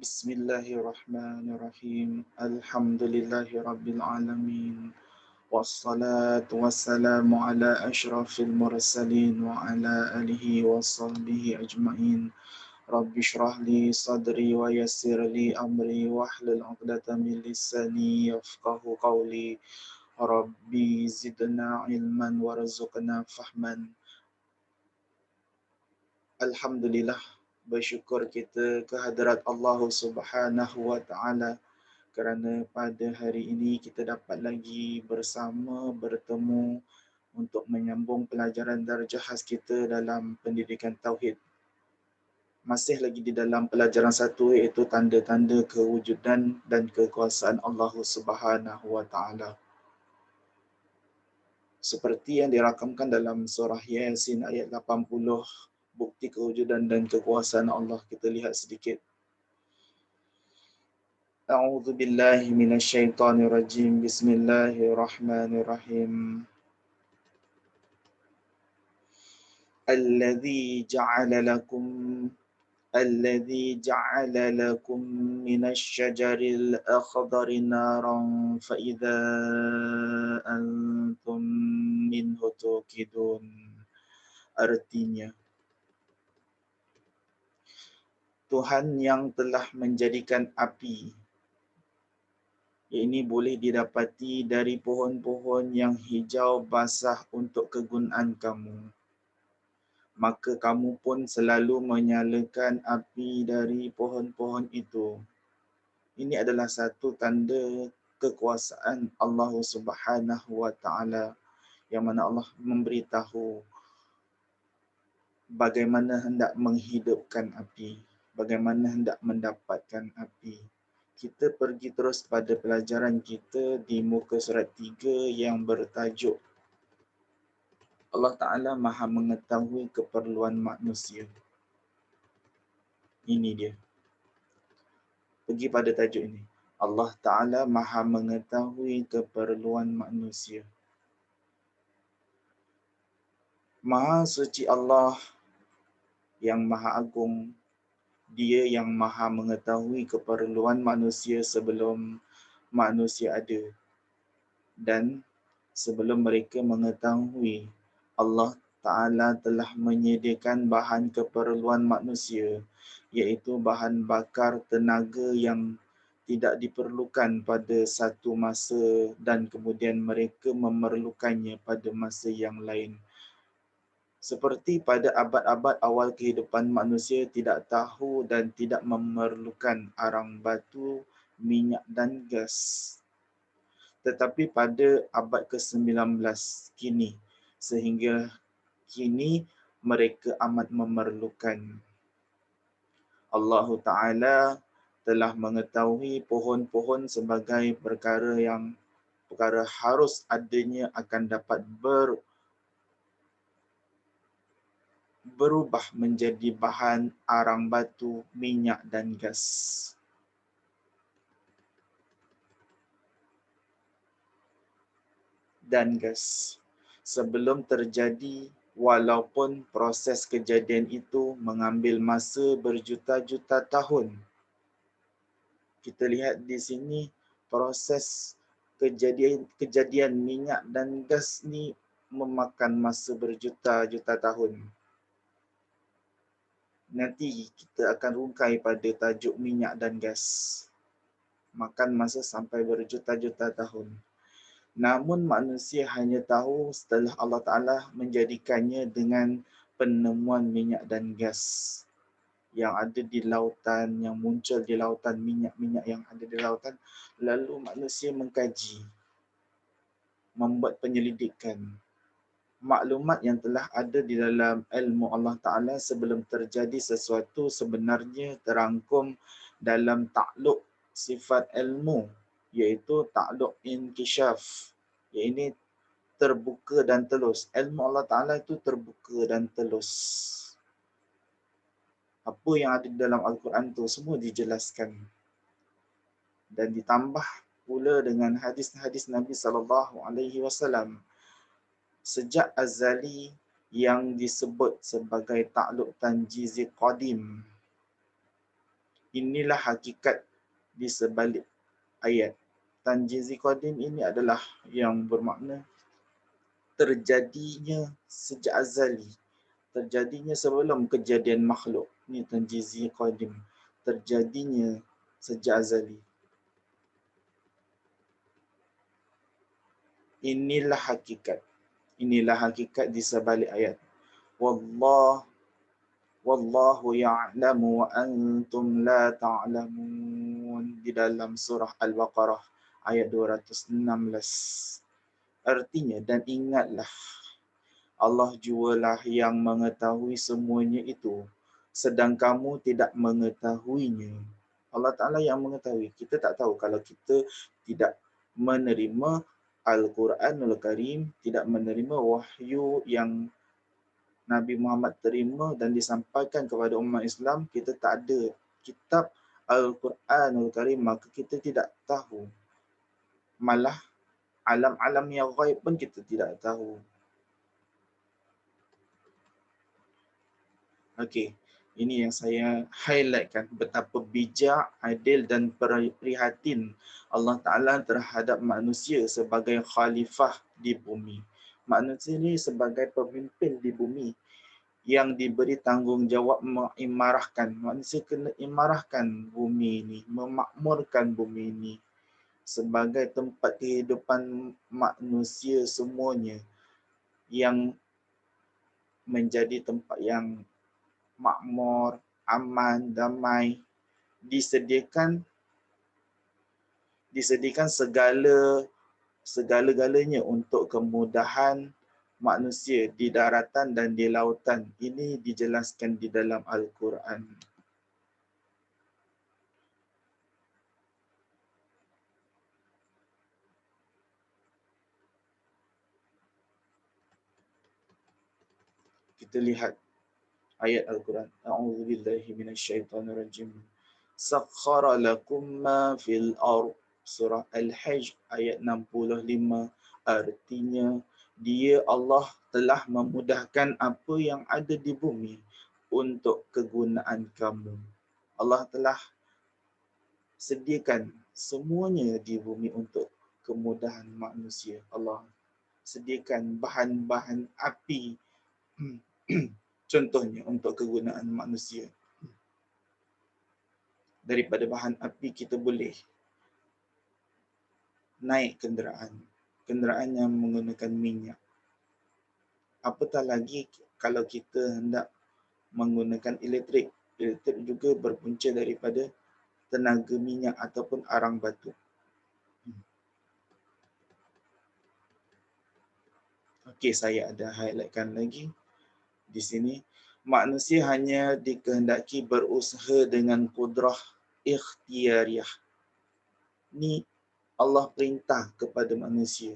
Bismillahirrahmanirrahim. Alhamdulillahi rabbil alamin. Wassalatu wassalamu ala asyrafil mursalin wa ala alihi wa sahbihi ajma'in. Rabbi shrah li sadri wa yassir li amri wahlul 'uqdatam min lisani yafqahu qawli. Rabbi zidna ilman warzuqna fahman. Alhamdulillah, bersyukur kita kehadrat Allah Subhanahu wa taala kerana pada hari ini kita dapat lagi bersama bertemu untuk menyambung pelajaran darjah khas kita dalam pendidikan tauhid. Masih lagi di dalam pelajaran satu, iaitu tanda-tanda kewujudan dan kekuasaan Allah Subhanahu wa taala. Seperti yang dirakamkan dalam surah Yasin ayat 80, bukti kewujudan dan kekuasaan Allah, kita lihat sedikit. A'udzu billahi minasyaitonir rajim. Bismillahirrahmanirrahim. Alladzi ja'ala lakum minasy syajaril akhdari naran fa idza antum minhu tuqidun. Artinya, Tuhan yang telah menjadikan api, ini boleh didapati dari pohon-pohon yang hijau basah untuk kegunaan kamu. Maka kamu pun selalu menyalakan api dari pohon-pohon itu. Ini adalah satu tanda kekuasaan Allah Subhanahu wa taala, yang mana Allah memberitahu bagaimana hendak menghidupkan api, bagaimana hendak mendapatkan api. Kita pergi terus pada pelajaran kita di muka surat 3 yang bertajuk Allah Ta'ala Maha mengetahui keperluan manusia. Ini dia. Pergi pada tajuk ini. Allah Ta'ala Maha mengetahui keperluan manusia. Maha suci Allah yang Maha Agung. Dia yang Maha mengetahui keperluan manusia sebelum manusia ada. Dan sebelum mereka mengetahui, Allah Ta'ala telah menyediakan bahan keperluan manusia, iaitu bahan bakar tenaga yang tidak diperlukan pada satu masa dan kemudian mereka memerlukannya pada masa yang lain. Seperti pada abad-abad awal kehidupan manusia tidak tahu dan tidak memerlukan arang batu, minyak dan gas. Tetapi pada abad ke-19 kini, sehingga kini mereka amat memerlukan. Allah Ta'ala telah mengetahui pohon-pohon sebagai perkara harus adanya akan dapat berubah menjadi bahan arang batu, minyak dan gas. Sebelum terjadi, walaupun proses kejadian itu mengambil masa berjuta-juta tahun. Kita lihat di sini proses kejadian minyak dan gas ni memakan masa berjuta-juta tahun. Nanti kita akan rungkai pada tajuk minyak dan gas. Makan masa sampai berjuta-juta tahun. Namun manusia hanya tahu setelah Allah Ta'ala menjadikannya dengan penemuan minyak dan gas yang ada di lautan, yang muncul di lautan, minyak-minyak yang ada di lautan. Lalu manusia mengkaji, membuat penyelidikan. Maklumat yang telah ada di dalam ilmu Allah Ta'ala sebelum terjadi sesuatu sebenarnya terangkum dalam takluk sifat ilmu, iaitu takluk inkishaf, iaitu terbuka dan telus. Ilmu Allah Ta'ala itu terbuka dan telus. Apa yang ada di dalam Al-Quran itu semua dijelaskan. Dan ditambah pula dengan hadis-hadis Nabi SAW sejak azali yang disebut sebagai takluk tanjizi qadim. Inilah hakikat di sebalik ayat. Tanjizi qadim ini adalah yang bermakna terjadinya sejak azali, terjadinya sebelum kejadian makhluk. Ini tanjizi qadim, terjadinya sejak azali. Inilah hakikat. Inilah hakikat di sebalik ayat. Wallahu ya'lamu wa antum la ta'lamun. Di dalam surah Al-Baqarah ayat 216. Artinya, dan ingatlah, Allah jualah yang mengetahui semuanya itu, sedang kamu tidak mengetahuinya. Allah Ta'ala yang mengetahui. Kita tak tahu kalau kita tidak menerima Al-Quranul Karim, tidak menerima wahyu yang Nabi Muhammad terima dan disampaikan kepada umat Islam, kita tak ada kitab Al-Quranul Karim, maka kita tidak tahu. Malah alam-alam yang ghaib pun kita tidak tahu. Okey, ini yang saya highlightkan, betapa bijak, adil dan prihatin Allah Ta'ala terhadap manusia sebagai khalifah di bumi. Manusia ini sebagai pemimpin di bumi yang diberi tanggungjawab mengimarahkan. Manusia kena imarahkan bumi ini, memakmurkan bumi ini sebagai tempat kehidupan manusia semuanya, yang menjadi tempat yang makmur, aman, damai, disediakan segala-galanya untuk kemudahan manusia di daratan dan di lautan. Ini dijelaskan di dalam Al-Quran. Kita lihat ayat Al-Quran. A'udzubillahi minasyaitonirrajim. Sakhkhara lakum ma fil ardh. Surah Al-Hajj ayat 65. Artinya, Dia Allah telah memudahkan apa yang ada di bumi untuk kegunaan kamu. Allah telah sediakan semuanya di bumi untuk kemudahan manusia. Allah sediakan bahan-bahan api contohnya untuk kegunaan manusia. Daripada bahan api kita boleh naik kenderaan yang menggunakan minyak. Apatah lagi kalau kita hendak menggunakan elektrik. Elektrik juga berpunca daripada tenaga minyak ataupun arang batu. Okey, saya ada highlightkan lagi di sini. Manusia hanya dikehendaki berusaha dengan kudrah ikhtiyariyah. Ni Allah perintah kepada manusia.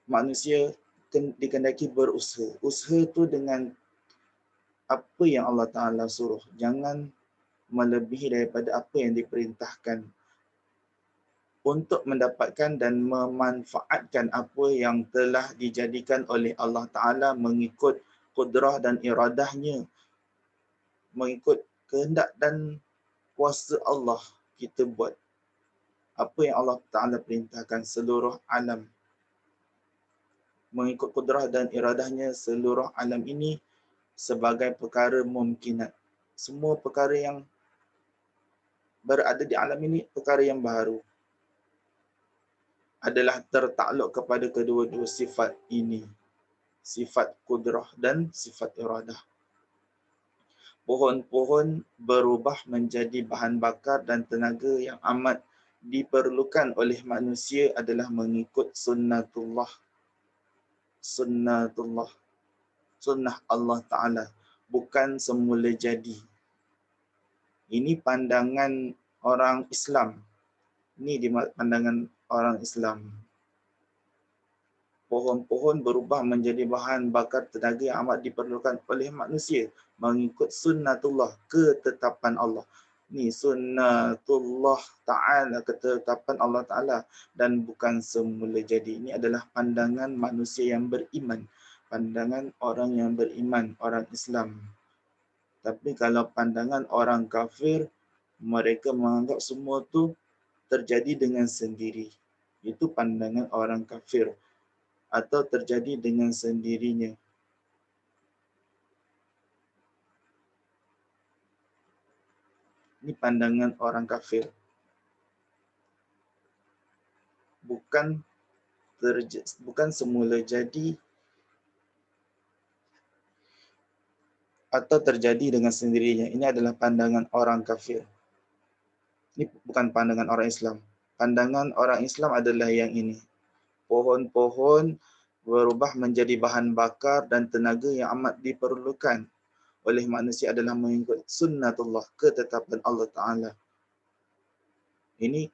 Manusia dikehendaki berusaha. Usaha tu dengan apa yang Allah Ta'ala suruh. Jangan melebihi daripada apa yang diperintahkan, untuk mendapatkan dan memanfaatkan apa yang telah dijadikan oleh Allah Ta'ala mengikut kudrah dan iradahnya, mengikut kehendak dan kuasa Allah. Kita buat apa yang Allah Ta'ala perintahkan seluruh alam. Mengikut kudrah dan iradahnya, seluruh alam ini sebagai perkara mumkinat. Semua perkara yang berada di alam ini, perkara yang baharu, adalah tertakluk kepada kedua-dua sifat ini. Sifat kudrah dan sifat iradah. Pohon-pohon berubah menjadi bahan bakar dan tenaga yang amat diperlukan oleh manusia adalah mengikut sunnatullah. Sunnah Allah Ta'ala. Bukan semula jadi. Ini pandangan orang Islam. Ini di pandangan orang Islam. Pohon-pohon berubah menjadi bahan bakar tenaga yang amat diperlukan oleh manusia mengikut sunnatullah, ketetapan Allah. Ni sunnatullah Ta'ala, ketetapan Allah Ta'ala, dan bukan semula jadi. Ini adalah pandangan manusia yang beriman, pandangan orang yang beriman, orang Islam. Tapi kalau pandangan orang kafir, mereka menganggap semua tu terjadi dengan sendiri. Itu pandangan orang kafir atau terjadi dengan sendirinya. Ini pandangan orang kafir. Bukan semula jadi atau terjadi dengan sendirinya. Ini adalah pandangan orang kafir. Ini bukan pandangan orang Islam. Pandangan orang Islam adalah yang ini. Pohon-pohon berubah menjadi bahan bakar dan tenaga yang amat diperlukan oleh manusia adalah mengikut sunnatullah, ketetapan Allah Ta'ala. Ini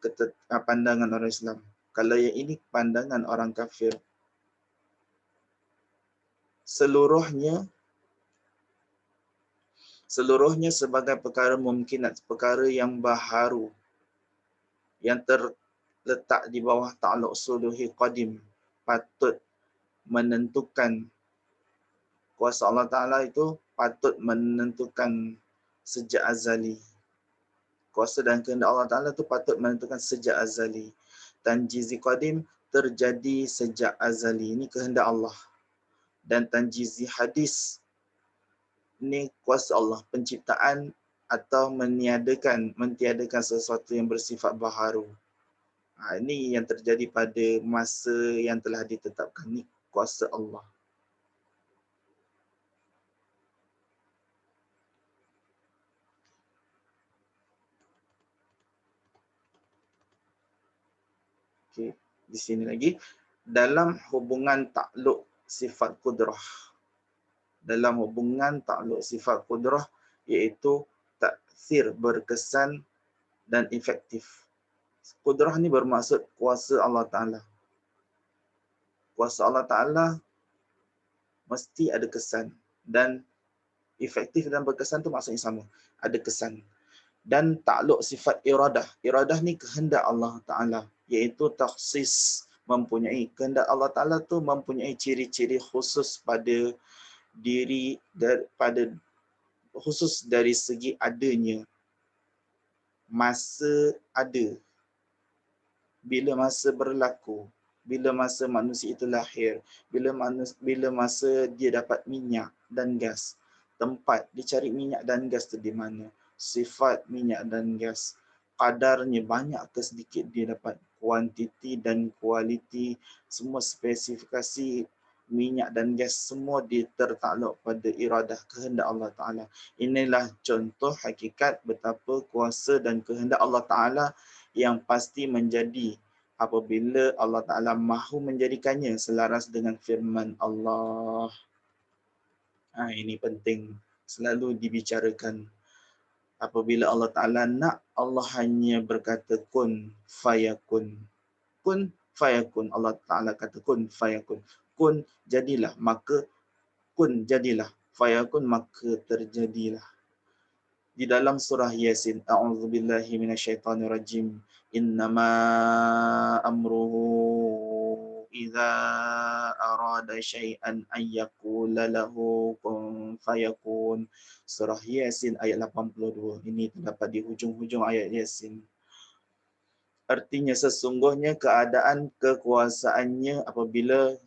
pandangan orang Islam. Kalau yang ini pandangan orang kafir. Seluruhnya sebagai perkara mungkinat, perkara yang baharu, yang terletak di bawah ta'alluq suluhi qadim, patut menentukan kuasa Allah Ta'ala itu patut menentukan sejak azali. Kuasa dan kehendak Allah Ta'ala itu patut menentukan sejak azali. Tanjizi qadim terjadi sejak azali. Ini kehendak Allah. Dan tanjizi hadis, ini kuasa Allah. Penciptaan atau mentiadakan sesuatu yang bersifat baharu. Ini yang terjadi pada masa yang telah ditetapkan. Ini kuasa Allah. Okay. Di sini lagi. Dalam hubungan takluk sifat kudrah. Dalam hubungan takluk sifat kudrah, iaitu taksir, berkesan dan efektif. Kudrah ni bermaksud kuasa Allah Ta'ala. Kuasa Allah Ta'ala mesti ada kesan. Dan efektif dan berkesan tu maksudnya sama. Ada kesan. Dan takluk sifat iradah. Iradah ni kehendak Allah Ta'ala. Iaitu takhsis, mempunyai. Kehendak Allah Ta'ala tu mempunyai ciri-ciri khusus pada diri, khusus dari segi adanya. Masa ada. Bila masa berlaku. Bila masa manusia itu lahir. Bila masa dia dapat minyak dan gas. Tempat dia cari minyak dan gas tu di mana. Sifat minyak dan gas. Kadarnya banyak ke sedikit dia dapat. Kuantiti dan kualiti. Semua spesifikasi minyak dan gas semua tertakluk pada iradah, kehendak Allah Ta'ala. Inilah contoh hakikat betapa kuasa dan kehendak Allah Ta'ala yang pasti menjadi apabila Allah Ta'ala mahu menjadikannya selaras dengan firman Allah. Ini penting selalu dibicarakan. Apabila Allah Ta'ala nak, Allah hanya berkata kun fayakun. Kun fayakun. Allah Ta'ala kata kun fayakun. Kun jadilah, maka kun jadilah. Fayakun maka terjadilah. Di dalam surah Yasin, a'udzubillahi minasyaitonirrajim. Innama amruhu idza arada syai'an ayyaqula lahu kun fayakun. Surah Yasin ayat 82. Ini terdapat di hujung-hujung ayat Yasin. Artinya sesungguhnya keadaan kekuasaannya apabila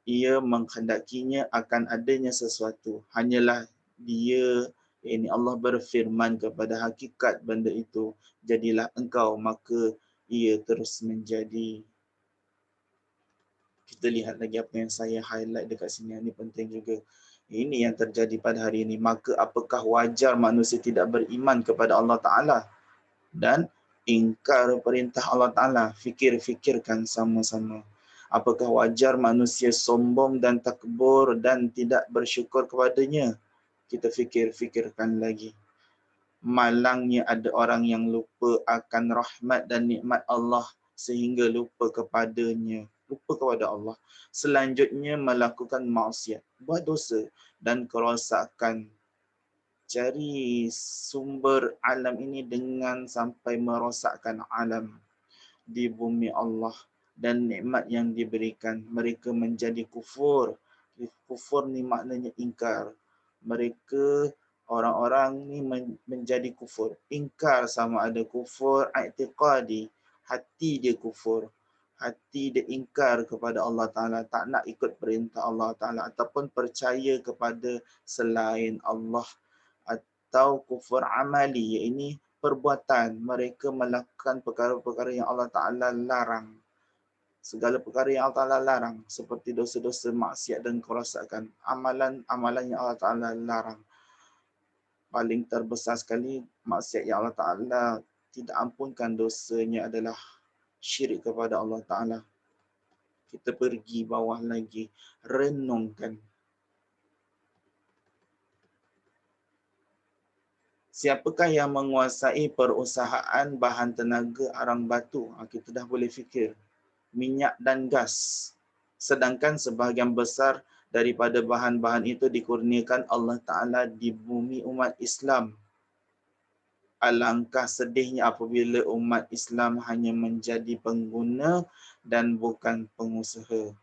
ia menghendakinya akan adanya sesuatu. Hanyalah dia, ini Allah berfirman kepada hakikat benda itu, jadilah engkau, maka ia terus menjadi. Kita lihat lagi apa yang saya highlight dekat sini. Ini penting juga. Ini yang terjadi pada hari ini. Maka apakah wajar manusia tidak beriman kepada Allah Ta'ala dan ingkar perintah Allah Ta'ala? Fikirkan sama-sama. Apakah wajar manusia sombong dan takbur dan tidak bersyukur kepadanya? Kita fikirkan lagi. Malangnya ada orang yang lupa akan rahmat dan nikmat Allah sehingga lupa kepadanya. Lupa kepada Allah. Selanjutnya melakukan maksiat, buat dosa dan kerosakan. Cari sumber alam ini dengan sampai merosakkan alam di bumi Allah dan nikmat yang diberikan. Mereka menjadi kufur. Kufur ni maknanya ingkar. Mereka, orang-orang ni menjadi kufur. Ingkar sama ada kufur i'tiqadi, hati dia kufur. Hati dia ingkar kepada Allah Ta'ala, tak nak ikut perintah Allah Ta'ala ataupun percaya kepada selain Allah. Atau kufur amali, iaitu perbuatan. Mereka melakukan perkara-perkara yang Allah Ta'ala larang. Segala perkara yang Allah Ta'ala larang, seperti dosa-dosa maksiat dan kerosakan. Amalan-amalan yang Allah Ta'ala larang. Paling terbesar sekali maksiat yang Allah Ta'ala tidak ampunkan dosanya adalah syirik kepada Allah Ta'ala. Kita pergi bawah lagi, renungkan. Siapakah yang menguasai perusahaan bahan tenaga arang batu? Kita dah boleh fikir. Minyak dan gas. Sedangkan sebahagian besar daripada bahan-bahan itu dikurniakan Allah Ta'ala di bumi umat Islam. Alangkah sedihnya apabila umat Islam hanya menjadi pengguna dan bukan pengusaha.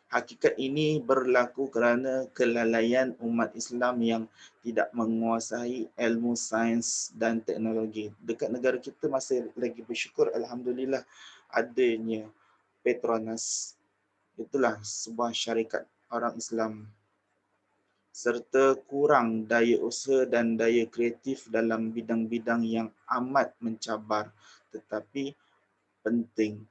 Hakikat ini berlaku kerana kelalaian umat Islam yang tidak menguasai ilmu sains dan teknologi. Dekat negara kita masih lagi bersyukur, alhamdulillah, adanya Petronas. Itulah sebuah syarikat orang Islam. Serta kurang daya usaha dan daya kreatif dalam bidang-bidang yang amat mencabar tetapi penting.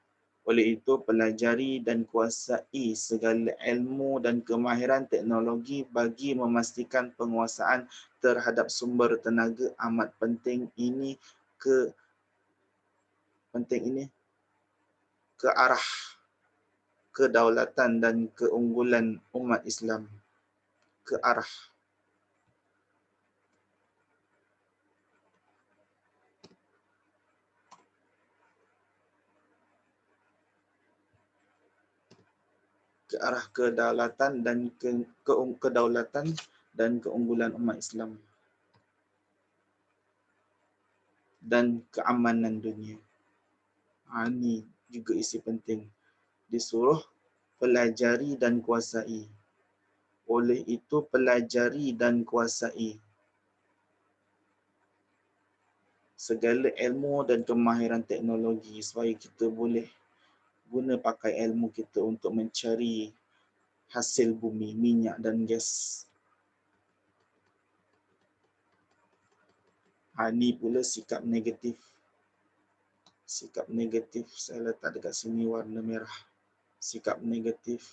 Oleh itu, pelajari dan kuasai segala ilmu dan kemahiran teknologi bagi memastikan penguasaan terhadap sumber tenaga amat penting ini ke arah kedaulatan dan keunggulan umat Islam. Ke arah kedaulatan dan kedaulatan dan keunggulan umat Islam dan keamanan dunia. Ini juga isi penting. Disuruh pelajari dan kuasai. Oleh itu, pelajari dan kuasai segala ilmu dan kemahiran teknologi supaya kita boleh guna pakai ilmu kita untuk mencari hasil bumi, minyak dan gas. Ini pula sikap negatif. Sikap negatif, saya letak dekat sini warna merah. Sikap negatif.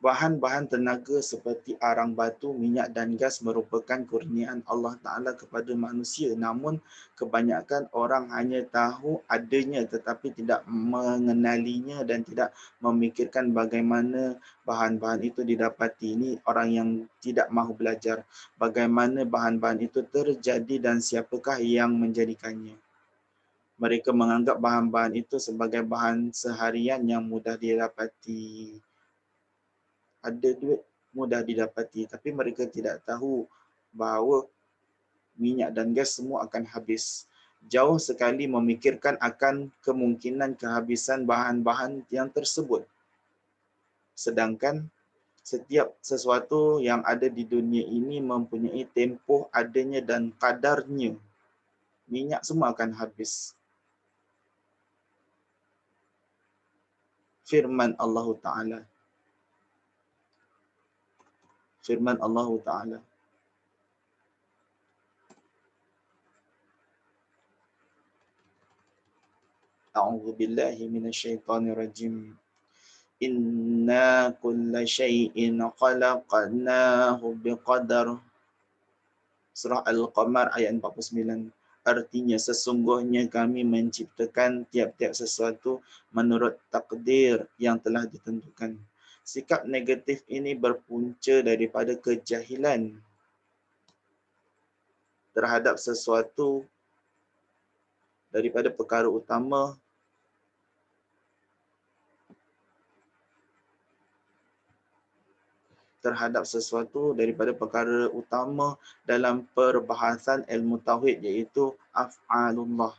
Bahan-bahan tenaga seperti arang batu, minyak dan gas merupakan kurniaan Allah Ta'ala kepada manusia. Namun, kebanyakan orang hanya tahu adanya tetapi tidak mengenalinya dan tidak memikirkan bagaimana bahan-bahan itu didapati. Ini orang yang tidak mahu belajar bagaimana bahan-bahan itu terjadi dan siapakah yang menjadikannya. Mereka menganggap bahan-bahan itu sebagai bahan seharian yang mudah didapati. Ada duit mudah didapati, tapi mereka tidak tahu bahawa minyak dan gas semua akan habis. Jauh sekali memikirkan akan kemungkinan kehabisan bahan-bahan yang tersebut. Sedangkan setiap sesuatu yang ada di dunia ini mempunyai tempoh adanya dan kadarnya. Minyak semua akan habis. Firman Allah Ta'ala. Firman Allah Ta'ala. A'udzu billahi minasyaitonir rajim. Inna kulla syai'in khalaqnahu biqadar. Surah Al-Qamar ayat 49. Artinya sesungguhnya kami menciptakan tiap-tiap sesuatu menurut takdir yang telah ditentukan. Sikap negatif ini berpunca daripada kejahilan terhadap sesuatu daripada perkara utama terhadap sesuatu daripada perkara utama dalam perbahasan ilmu tauhid, iaitu af'alullah,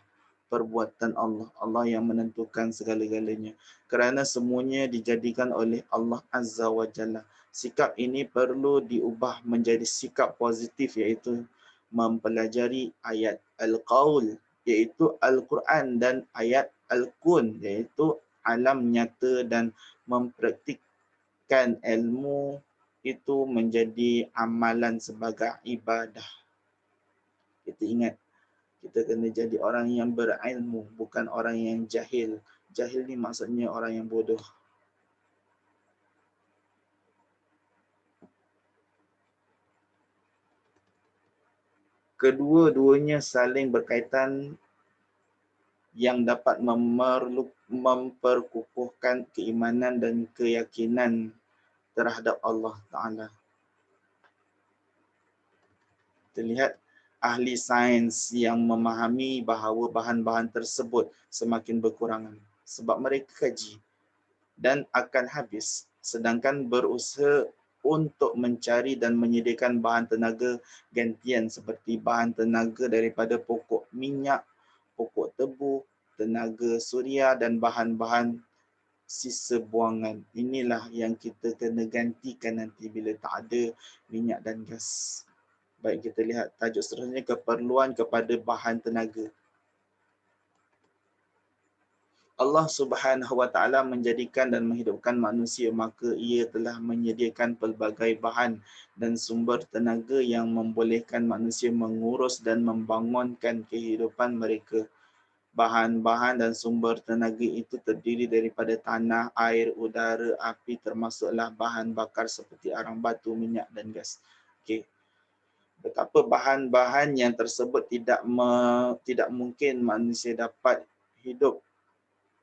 perbuatan Allah. Allah yang menentukan segala-galanya. Kerana semuanya dijadikan oleh Allah Azza wa Jalla. Sikap ini perlu diubah menjadi sikap positif, iaitu mempelajari ayat Al-Qaul, iaitu Al-Quran, dan ayat Al-Kun, iaitu alam nyata, dan mempraktikkan ilmu itu menjadi amalan sebagai ibadah. Kita ingat, kita kena jadi orang yang berilmu, bukan orang yang jahil. Jahil ni maksudnya orang yang bodoh. Kedua-duanya saling berkaitan yang dapat memperkukuhkan keimanan dan keyakinan terhadap Allah Ta'ala. Kita lihat ahli sains yang memahami bahawa bahan-bahan tersebut semakin berkurangan sebab mereka kaji dan akan habis, sedangkan berusaha untuk mencari dan menyediakan bahan tenaga gantian seperti bahan tenaga daripada pokok minyak, pokok tebu, tenaga suria dan bahan-bahan sisa buangan. Inilah yang kita kena gantikan nanti bila tak ada minyak dan gas. Baik, kita lihat tajuk seterusnya, keperluan kepada bahan tenaga. Allah Subhanahu wa Ta'ala menjadikan dan menghidupkan manusia, maka ia telah menyediakan pelbagai bahan dan sumber tenaga yang membolehkan manusia mengurus dan membangunkan kehidupan mereka. Bahan-bahan dan sumber tenaga itu terdiri daripada tanah, air, udara, api, termasuklah bahan bakar seperti arang batu, minyak dan gas. Okey. Betapa bahan-bahan yang tersebut tidak mungkin manusia dapat hidup.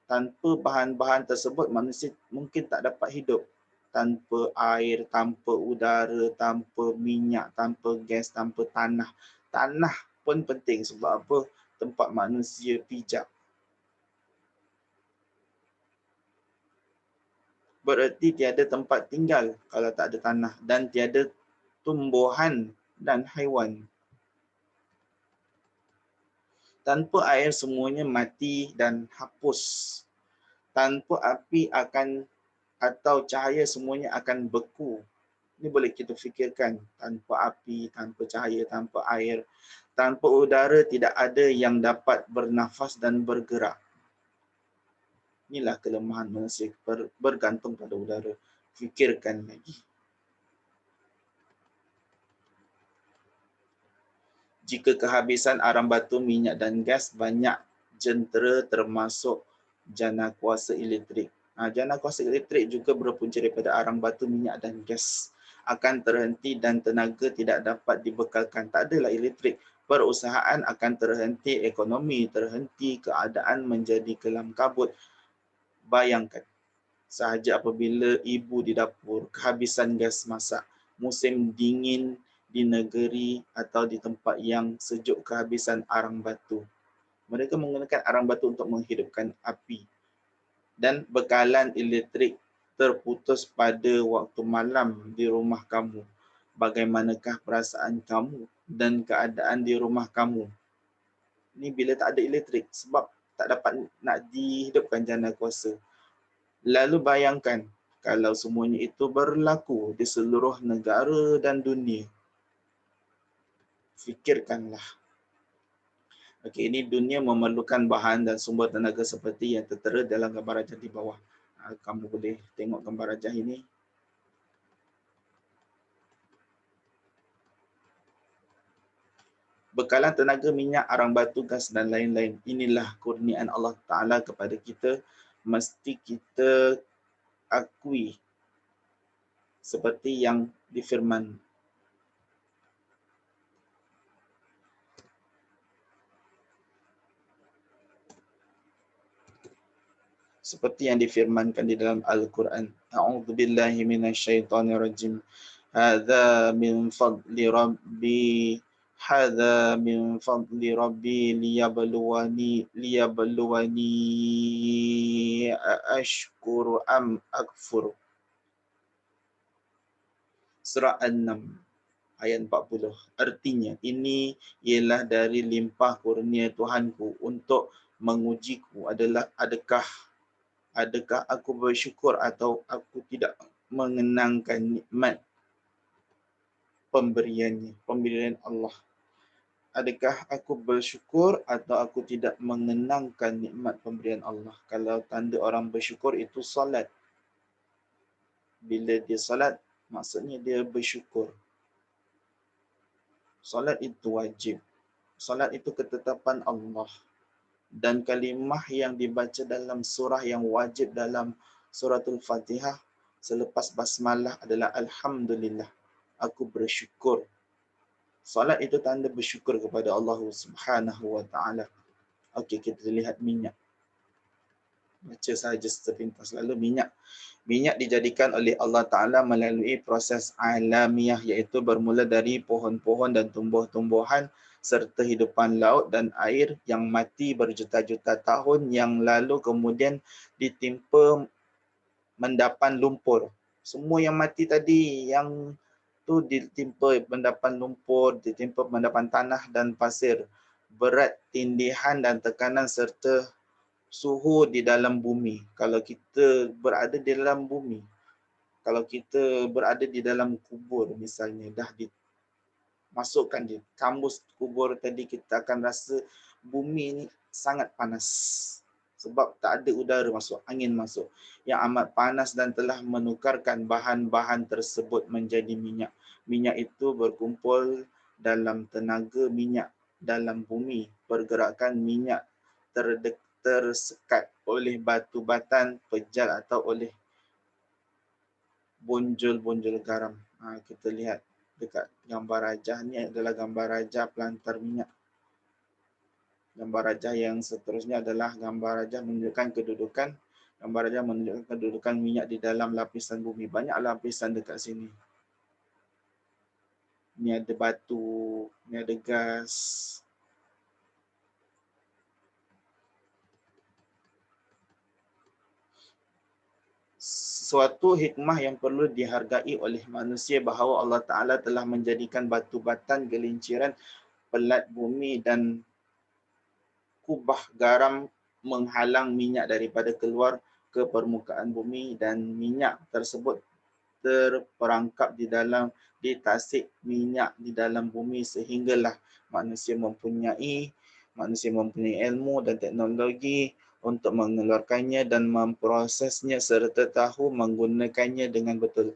Tanpa bahan-bahan tersebut, manusia mungkin tak dapat hidup. Tanpa air, tanpa udara, tanpa minyak, tanpa gas, tanpa tanah. Tanah pun penting sebab apa? Tempat manusia pijak. Bererti tiada tempat tinggal kalau tak ada tanah, dan tiada tumbuhan dan haiwan. Tanpa air semuanya mati dan hapus. Tanpa api atau cahaya semuanya akan beku. Ini boleh kita fikirkan, tanpa api, tanpa cahaya, tanpa air, tanpa udara tidak ada yang dapat bernafas dan bergerak. Inilah kelemahan manusia, bergantung pada udara. Fikirkan lagi. Jika kehabisan arang batu, minyak dan gas, banyak jentera termasuk jana kuasa elektrik. Jana kuasa elektrik juga berpunca daripada arang batu, minyak dan gas akan terhenti dan tenaga tidak dapat dibekalkan. Tak adalah elektrik, perusahaan akan terhenti, ekonomi terhenti, keadaan menjadi kelam kabut. Bayangkan, sahaja apabila ibu di dapur kehabisan gas masak, musim dingin di negeri atau di tempat yang sejuk kehabisan arang batu. Mereka menggunakan arang batu untuk menghidupkan api. Dan bekalan elektrik terputus pada waktu malam di rumah kamu. Bagaimanakah perasaan kamu dan keadaan di rumah kamu? Ini bila tak ada elektrik sebab tak dapat nak dihidupkan jana kuasa. Lalu bayangkan kalau semuanya itu berlaku di seluruh negara dan dunia. Fikirkanlah. Okey, ini dunia memerlukan bahan dan sumber tenaga seperti yang tertera dalam gambar rajah di bawah. Kamu boleh tengok gambar rajah ini. Bekalan tenaga, minyak, arang batu, gas dan lain-lain. Inilah kurniaan Allah Ta'ala kepada kita. Mesti kita akui seperti yang difirman. Seperti yang difirmankan di dalam Al-Quran. A'udzubillahi minasyaitonirrajim. Hadza min fadli rabbi. Hadza min fadli rabbi liyabluwani ashkuru am akfur. Surah An-Naml ayat 40. Artinya, ini ialah dari limpah kurnia Tuhanku untuk mengujiku adalah adakah aku bersyukur atau aku tidak mengenangkan nikmat pemberian Allah. Adakah aku bersyukur atau aku tidak mengenangkan nikmat pemberian Allah. Kalau tanda orang bersyukur itu solat. Bila dia solat, maksudnya dia bersyukur. Solat itu wajib. Solat itu ketetapan Allah. Dan kalimah yang dibaca dalam surah yang wajib dalam suratul Fatihah selepas basmalah adalah Alhamdulillah. Aku bersyukur. Solat itu tanda bersyukur kepada Allah Subhanahu wa taala. Okey, kita lihat minyak. Baca saja sepintas. Lalu minyak. Minyak dijadikan oleh Allah Ta'ala melalui proses alamiah, iaitu bermula dari pohon-pohon dan tumbuh-tumbuhan serta hidupan laut dan air yang mati berjuta-juta tahun yang lalu kemudian ditimpa mendapan lumpur. Semua yang mati tadi, yang tu ditimpa mendapan lumpur, ditimpa mendapan tanah dan pasir. Berat tindihan dan tekanan serta suhu di dalam bumi. Kalau kita berada di dalam bumi, kalau kita berada di dalam kubur misalnya, dah dimasukkan di kambus kubur tadi, kita akan rasa bumi ni sangat panas. Sebab tak ada udara masuk, angin masuk. Yang amat panas dan telah menukarkan bahan-bahan tersebut menjadi minyak. Minyak itu berkumpul dalam tenaga minyak dalam bumi. Pergerakan minyak tersekat oleh batu batan, pejal atau oleh bonjol-bonjol garam. Kita lihat dekat gambar rajah ni adalah gambar rajah pelantar minyak. Gambar rajah yang seterusnya adalah gambar rajah menunjukkan kedudukan. Gambar rajah menunjukkan kedudukan minyak di dalam lapisan bumi. Banyak lapisan dekat sini. Ni ada batu, ni ada gas. Suatu hikmah yang perlu dihargai oleh manusia bahawa Allah Ta'ala telah menjadikan batu batan, gelinciran, pelat bumi dan kubah garam menghalang minyak daripada keluar ke permukaan bumi, dan minyak tersebut terperangkap di tasik minyak di dalam bumi sehinggalah manusia mempunyai ilmu dan teknologi untuk mengeluarkannya dan memprosesnya serta tahu menggunakannya dengan betul.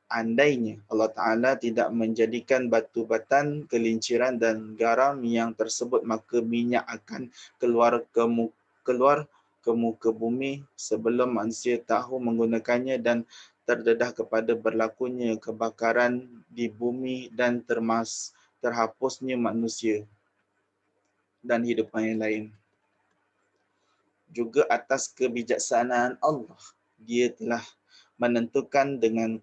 Andainya Allah Ta'ala tidak menjadikan batu batan, gelinciran dan garam yang tersebut, maka minyak akan keluar ke muka bumi sebelum manusia tahu menggunakannya dan terdedah kepada berlakunya kebakaran di bumi dan terhapusnya manusia dan hidupan yang lain. Juga atas kebijaksanaan Allah, Dia telah menentukan dengan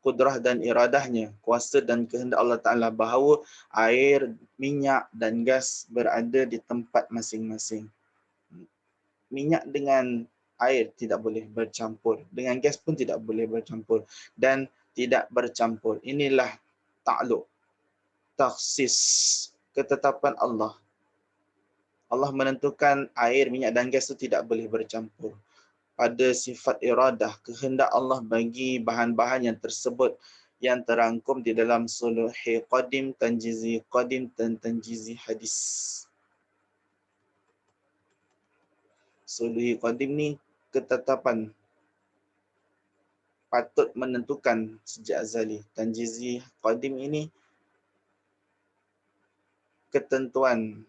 kudrah dan iradahnya, kuasa dan kehendak Allah Ta'ala bahawa air, minyak dan gas berada di tempat masing-masing. Minyak dengan air tidak boleh bercampur, dengan gas pun tidak boleh bercampur dan tidak bercampur. Inilah ta'alluq, takhsis, ketetapan Allah. Allah menentukan air, minyak dan gas itu tidak boleh bercampur. Pada sifat iradah, kehendak Allah bagi bahan-bahan yang tersebut yang terangkum di dalam Suluhi Qadim, Tanjizi Qadim dan Tanjizi Hadis. Suluhi Qadim ni ketetapan patut menentukan sejak azali. Tanjizi Qadim ini ketentuan,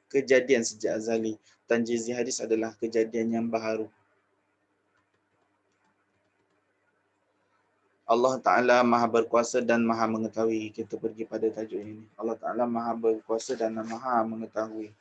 kejadian sejak azali. Tanjizi Hadis adalah kejadian yang baharu. Allah Ta'ala Maha Berkuasa dan Maha Mengetahui. Kita pergi pada tajuk ini. Allah Ta'ala Maha Berkuasa dan Maha Mengetahui.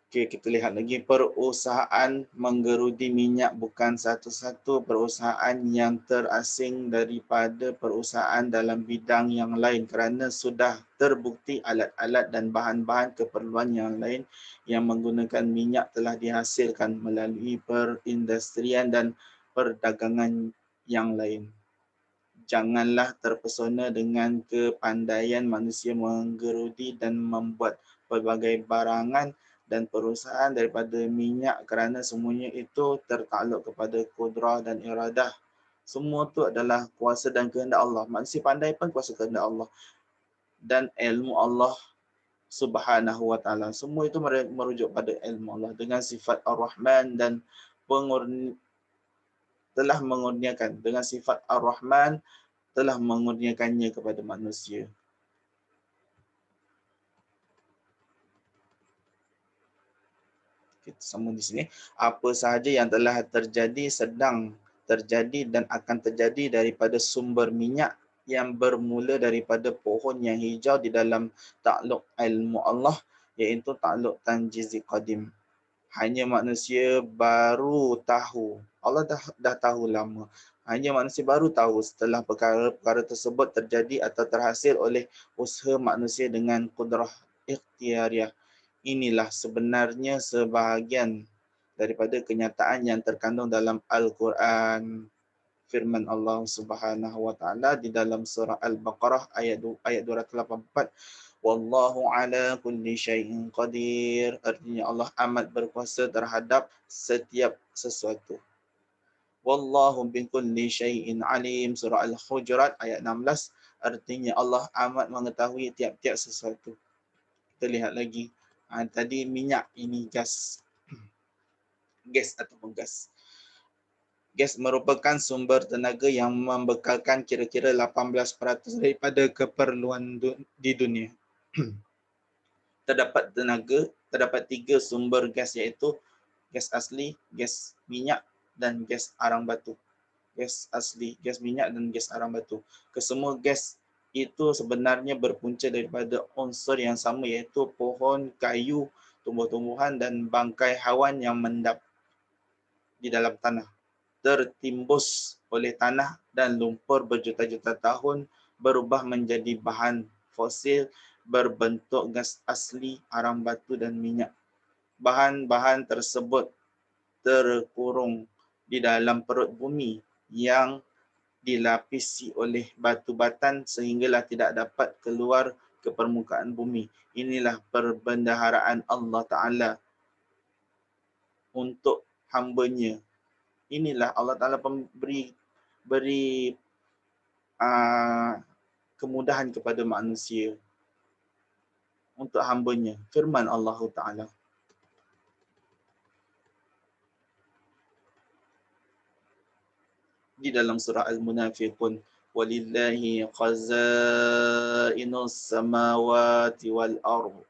Okey, kita lihat lagi perusahaan menggerudi minyak bukan satu-satu perusahaan yang terasing daripada perusahaan dalam bidang yang lain kerana sudah terbukti alat-alat dan bahan-bahan keperluan yang lain yang menggunakan minyak telah dihasilkan melalui perindustrian dan perdagangan yang lain. Janganlah terpesona dengan kepandaian manusia menggerudi dan membuat pelbagai barangan dan perusahaan daripada minyak kerana semuanya itu tertakluk kepada kudrah dan iradah. Semua itu adalah kuasa dan kehendak Allah. Manusia pandai pun kuasa kehendak Allah dan ilmu Allah Subhanahu wa taala. Semua itu merujuk pada ilmu Allah dengan sifat Ar-Rahman dan telah mengurniakan dengan sifat Ar-Rahman telah mengurniakannya kepada manusia. Kita sambung di sini. Apa sahaja yang telah terjadi, sedang terjadi dan akan terjadi daripada sumber minyak yang bermula daripada pohon yang hijau di dalam takluk ilmu Allah, iaitu takluk tanjizi qadim. Hanya manusia baru tahu. Allah dah tahu lama. Hanya manusia baru tahu setelah perkara-perkara tersebut terjadi atau terhasil oleh usaha manusia dengan kudrah ikhtiariah. Inilah sebenarnya sebahagian daripada kenyataan yang terkandung dalam Al-Quran. Firman Allah Subhanahu wa taala di dalam surah Al-Baqarah ayat 284, wallahu ala kulli syai'in qadir. Artinya Allah amat berkuasa terhadap setiap sesuatu. Wallahu bikulli syai'in alim. Surah Al-Hujurat ayat 16. Artinya Allah amat mengetahui tiap-tiap sesuatu. Kita lihat lagi. Tadi minyak, ini gas. Gas ataupun gas. Gas merupakan sumber tenaga yang membekalkan kira-kira 18% daripada keperluan di dunia. Terdapat 3 sumber gas iaitu gas asli, gas minyak dan gas arang batu. Gas asli, gas minyak dan gas arang batu. Kesemua gas itu sebenarnya berpunca daripada unsur yang sama iaitu pohon, kayu, tumbuh-tumbuhan dan bangkai haiwan yang mendap di dalam tanah. Tertimbus oleh tanah dan lumpur berjuta-juta tahun berubah menjadi bahan fosil berbentuk gas asli, arang batu dan minyak. Bahan-bahan tersebut terkurung di dalam perut bumi yang dilapisi oleh batu batan sehinggalah tidak dapat keluar ke permukaan bumi. Inilah perbendaharaan Allah Ta'ala untuk hamba-Nya. Inilah Allah Ta'ala beri kemudahan kepada manusia untuk hamba-Nya. Firman Allah Ta'ala. Di dalam surah Al-Munafiqun, walillahi khazainus samawati wal ardh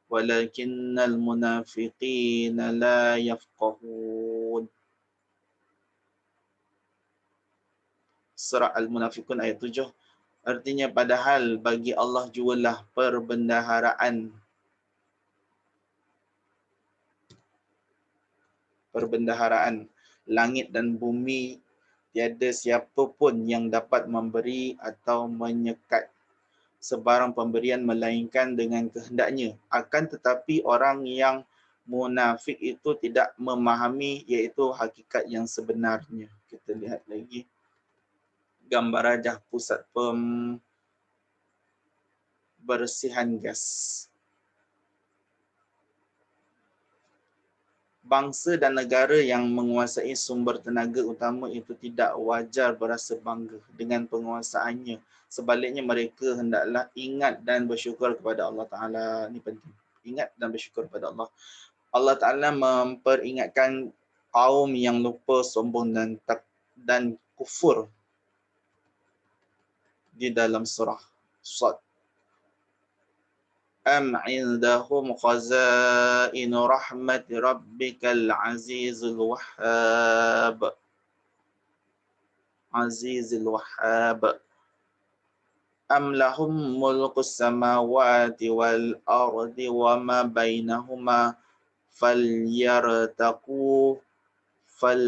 walakinnal munafiqina la yafqahun. Surah Al-Munafiqun ayat 7. Artinya padahal bagi Allah jualah perbendaharaan langit dan bumi, tiada siapa pun yang dapat memberi atau menyekat sebarang pemberian melainkan dengan kehendaknya. Akan tetapi orang yang munafik itu tidak memahami iaitu hakikat yang sebenarnya. Kita lihat lagi gambar rajah pusat pembersihan gas. Bangsa dan negara yang menguasai sumber tenaga utama itu tidak wajar berasa bangga dengan penguasaannya. Sebaliknya mereka hendaklah ingat dan bersyukur kepada Allah Ta'ala. Ini penting. Ingat dan bersyukur kepada Allah. Allah Ta'ala memperingatkan kaum yang lupa, sombong dan kufur di dalam surah Sad. Am indahum khazainu rahmati rabbikal azizul wahhab. Azizul wahhab. Am lahum mulkus samawati wal ardi wa ma bainahuma فليرتقوا فل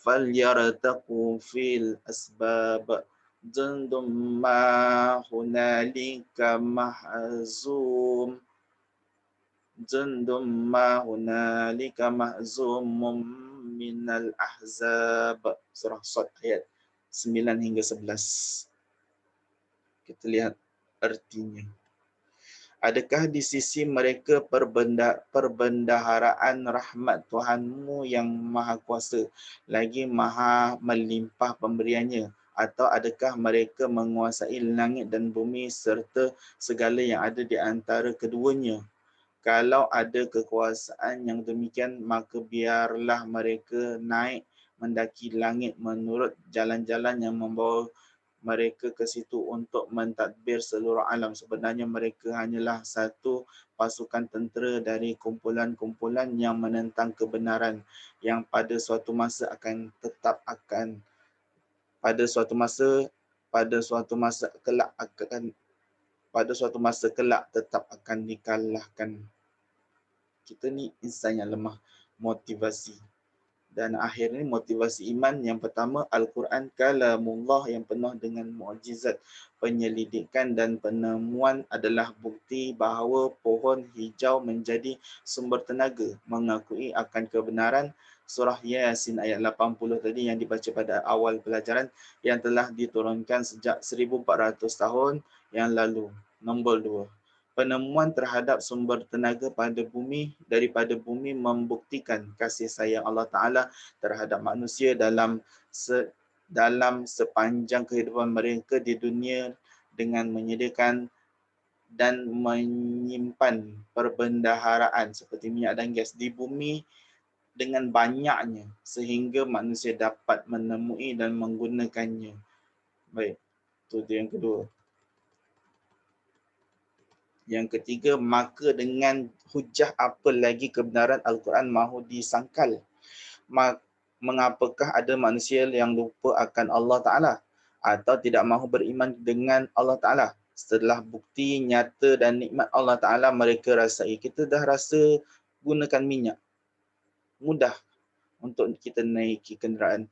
فليرتقوا في الأسباب جند ما هنالك محزوم جند ما هنالك mahzum minal ahzab. Surah Sad ayat 9 hingga 11. Kita lihat artinya. Adakah di sisi mereka perbendaharaan rahmat Tuhanmu yang maha kuasa, lagi maha melimpah pemberiannya? Atau adakah mereka menguasai langit dan bumi serta segala yang ada di antara keduanya? Kalau ada kekuasaan yang demikian, maka biarlah mereka naik mendaki langit menurut jalan-jalan yang membawa mereka ke situ untuk mentadbir seluruh alam. Sebenarnya mereka hanyalah satu pasukan tentera dari kumpulan-kumpulan yang menentang kebenaran, yang pada suatu masa kelak tetap akan dikalahkan. Kita ni insan yang lemah motivasi. Dan akhirnya motivasi iman yang pertama, Al-Quran kalamullah yang penuh dengan mukjizat, penyelidikan dan penemuan adalah bukti bahawa pohon hijau menjadi sumber tenaga, mengakui akan kebenaran. Surah Yasin ayat 80 tadi yang dibaca pada awal pelajaran, yang telah diturunkan sejak 1400 tahun yang lalu. Nombor 2. Penemuan terhadap sumber tenaga daripada bumi membuktikan kasih sayang Allah Ta'ala terhadap manusia dalam sepanjang kehidupan mereka di dunia, dengan menyediakan dan menyimpan perbendaharaan seperti minyak dan gas di bumi dengan banyaknya sehingga manusia dapat menemui dan menggunakannya. Baik, itu yang kedua. Yang ketiga, maka dengan hujah apa lagi kebenaran Al-Quran mahu disangkal? Mengapakah ada manusia yang lupa akan Allah Ta'ala atau tidak mahu beriman dengan Allah Ta'ala? Setelah bukti nyata dan nikmat Allah Ta'ala mereka rasai. Kita dah rasa gunakan minyak, mudah untuk kita naiki kenderaan.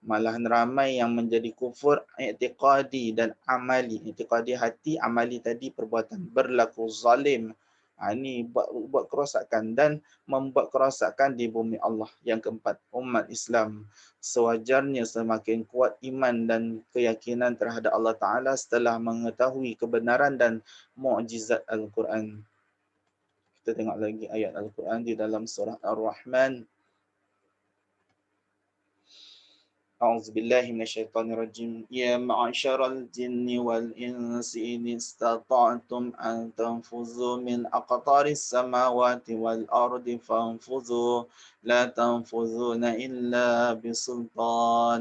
Malahan ramai yang menjadi kufur i'tiqadi dan amali. I'tiqadi hati, amali tadi perbuatan. Berlaku zalim. Ini buat kerosakan dan membuat kerosakan di bumi Allah. Yang keempat, umat Islam sewajarnya semakin kuat iman dan keyakinan terhadap Allah Ta'ala setelah mengetahui kebenaran dan mukjizat Al-Quran. Kita tengok lagi ayat Al-Quran di dalam surah Ar-Rahman. أعوذ بالله من الشيطان الرجيم يا معشر الجن والإنس إن استطعتم أن تنفذوا من أقطار السماوات والأرض فانفذوا لا تنفذون إلا بسلطان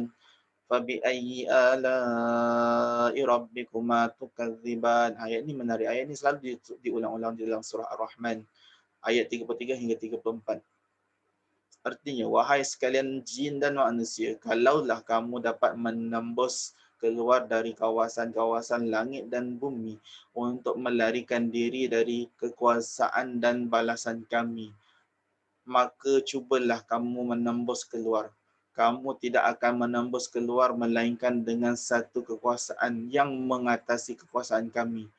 فبأي آلاء ربكما تكذبان. Ayat ini menarik. Ayat ini selalu diulang-ulang di dalam surah Ar-Rahman. Ayat 33 hingga 34. Artinya, wahai sekalian jin dan manusia, kalaulah kamu dapat menembus keluar dari kawasan-kawasan langit dan bumi untuk melarikan diri dari kekuasaan dan balasan kami, maka cubalah kamu menembus keluar. Kamu tidak akan menembus keluar melainkan dengan satu kekuasaan yang mengatasi kekuasaan kami.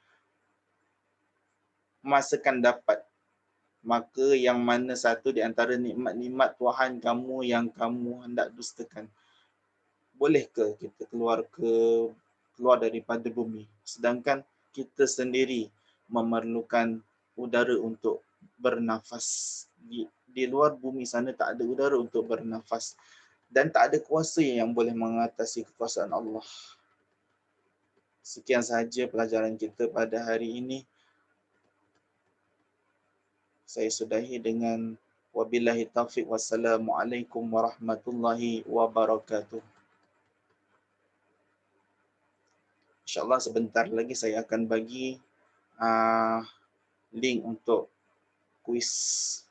Masakan dapat, maka yang mana satu di antara nikmat-nikmat Tuhan kamu yang kamu hendak dustakan? Bolehkah kita keluar daripada bumi sedangkan kita sendiri memerlukan udara untuk bernafas? Di luar bumi sana tak ada udara untuk bernafas dan tak ada kuasa yang boleh mengatasi kekuasaan Allah. Sekian sahaja pelajaran kita pada hari ini. Saya sudahi dengan wabillahi taufiq wassalamualaikum warahmatullahi wabarakatuh. InsyaAllah sebentar lagi saya akan bagi link untuk kuis